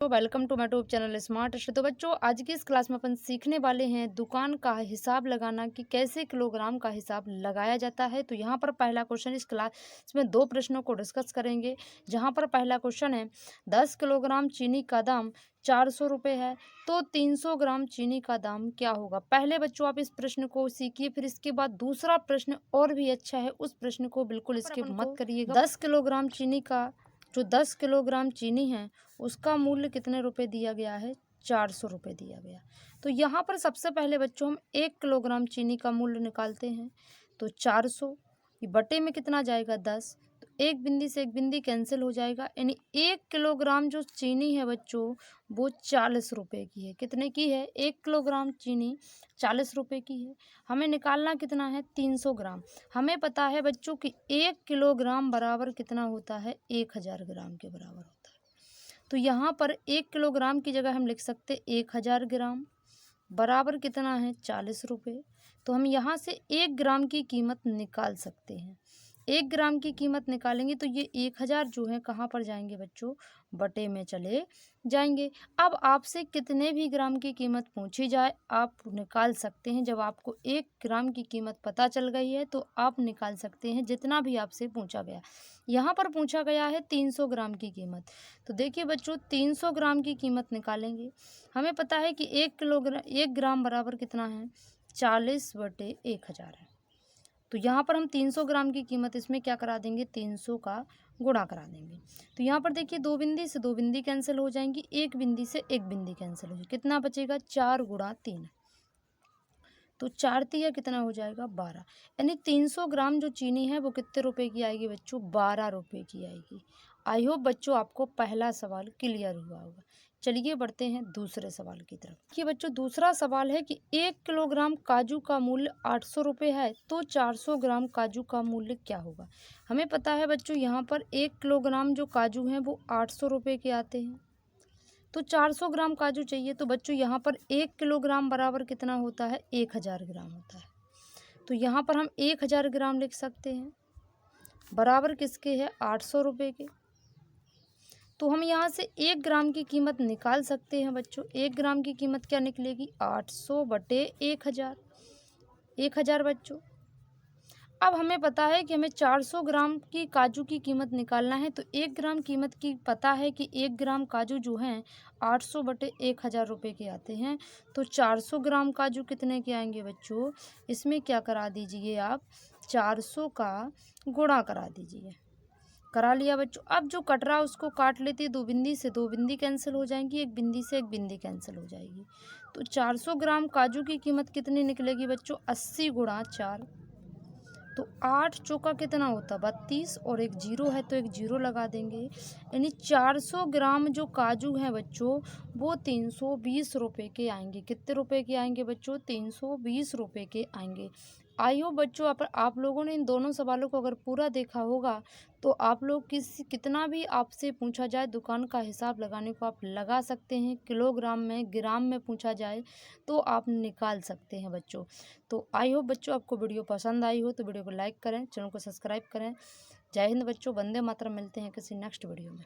तो welcome to my YouTube channel smart study. तो बच्चों, आज की इस क्लास में अपन सीखने वाले हैं दुकान का हिसाब लगाना कि कैसे किलोग्राम का हिसाब लगाया जाता है। तो यहाँ पर पहला क्वेश्चन, इस क्लास में दो प्रश्नों को डिस्कस करेंगे। जहाँ पर पहला क्वेश्चन है 10 किलोग्राम चीनी का दाम 400 रुपये है, तो 300 ग्राम चीनी का दाम क्या होगा। पहले बच्चों आप इस प्रश्न को सीखिए, फिर इसके बाद दूसरा प्रश्न और भी अच्छा है, उस प्रश्न को बिल्कुल स्किप मत करिएगा। 10 किलोग्राम चीनी का जो 10 किलोग्राम चीनी है उसका मूल्य कितने रुपए दिया गया है, 400 रुपये दिया गया। तो यहाँ पर सबसे पहले बच्चों हम 1 किलोग्राम चीनी का मूल्य निकालते हैं। तो 400 ये बटे में कितना जाएगा, 10। तो एक बिंदी से एक बिंदी कैंसिल हो जाएगा, यानी 1 किलोग्राम जो चीनी है बच्चों वो 40 रुपये की है। कितने की है, 1 किलोग्राम चीनी 40 रुपये की है। हमें निकालना कितना है, 300 ग्राम। हमें पता है बच्चों कि 1 किलोग्राम बराबर कितना होता है, 1000 ग्राम के बराबर होता है। तो यहाँ पर 1 किलोग्राम की जगह हम लिख सकते 1000 ग्राम बराबर कितना है, 40 रुपये। तो हम यहाँ से 1 ग्राम की कीमत निकाल सकते हैं। 1 ग्राम की कीमत निकालेंगे तो ये 1000 जो है कहाँ पर जाएंगे बच्चों, बटे में चले जाएंगे। अब आपसे कितने भी ग्राम की कीमत पूछी जाए आप निकाल सकते हैं। जब आपको 1 ग्राम की कीमत पता चल गई है तो आप निकाल सकते हैं जितना भी आपसे पूछा गया। यहाँ पर पूछा गया है 300 ग्राम की कीमत। तो देखिए बच्चों, 300 ग्राम की कीमत निकालेंगे। हमें पता है कि 1 ग्राम बराबर कितना है, 40 बटे 1000 है। तो यहाँ पर हम 300 ग्राम की कीमत इसमें क्या करा देंगे, 300 का गुणा करा देंगे। तो यहाँ पर देखिए 2 बिंदी से 2 बिंदी कैंसिल हो जाएंगी, 1 बिंदी से 1 बिंदी कैंसिल हो जाएगी। कितना बचेगा, 4 गुणा 3। तो 4 तिया कितना हो जाएगा, 12। यानी 300 ग्राम जो चीनी है वो कितने रुपए की आएगी बच्चों, 12 रुपये की आएगी। आई होप बच्चों आपको पहला सवाल क्लियर हुआ होगा। चलिए बढ़ते हैं दूसरे सवाल की तरफ। कि बच्चों दूसरा सवाल है कि 1 किलोग्राम काजू का मूल्य 800 रुपये है, तो 400 ग्राम काजू का मूल्य क्या होगा। हमें पता है बच्चों यहाँ पर 1 किलोग्राम जो काजू हैं वो 800 रुपये के आते हैं। तो 400 ग्राम काजू चाहिए, तो बच्चों यहाँ पर 1 किलोग्राम बराबर कितना होता है, 1000 ग्राम होता है। तो यहाँ पर हम 1000 ग्राम लिख सकते हैं, बराबर किसके है, 800 रुपये के। तो हम यहाँ से 1 ग्राम की कीमत निकाल सकते हैं बच्चों। 1 ग्राम की कीमत क्या निकलेगी, 800 बटे 1000, 1000 बच्चों। अब हमें पता है कि हमें 400 ग्राम की काजू की कीमत निकालना है। तो 1 ग्राम कीमत की पता है कि 1 ग्राम काजू जो हैं 800 बटे 1000 रुपये के आते हैं। तो 400 ग्राम काजू कितने के आएंगे बच्चों, इसमें क्या करा दीजिए आप, 400 का गुणा करा दीजिए। करा लिया बच्चों। अब जो कट रहा उसको काट लेते, 2 बिंदी से 2 बिंदी कैंसिल हो जाएंगी, 1 बिंदी से 1 बिंदी कैंसिल हो जाएगी। तो 400 ग्राम काजू की कीमत कितनी निकलेगी बच्चों, 80 गुणा 4। तो 8 चौका कितना होता, 32, और एक जीरो है तो एक जीरो लगा देंगे। यानी 400 ग्राम जो काजू हैं बच्चों वो 320 रुपये के आएंगे। कितने रुपए के आएंगे बच्चों, 320 रुपये के आएंगे। आई होप बच्चों आप लोगों ने इन दोनों सवालों को अगर पूरा देखा होगा तो आप लोग कितना भी आपसे पूछा जाए दुकान का हिसाब लगाने को आप लगा सकते हैं। किलोग्राम में, ग्राम में पूछा जाए तो आप निकाल सकते हैं बच्चों। तो आई होप बच्चों आपको वीडियो पसंद आई हो तो वीडियो को लाइक करें, चैनल को सब्सक्राइब करें। जय हिंद बच्चों, वंदे मातरम। मिलते हैं किसी नेक्स्ट वीडियो में।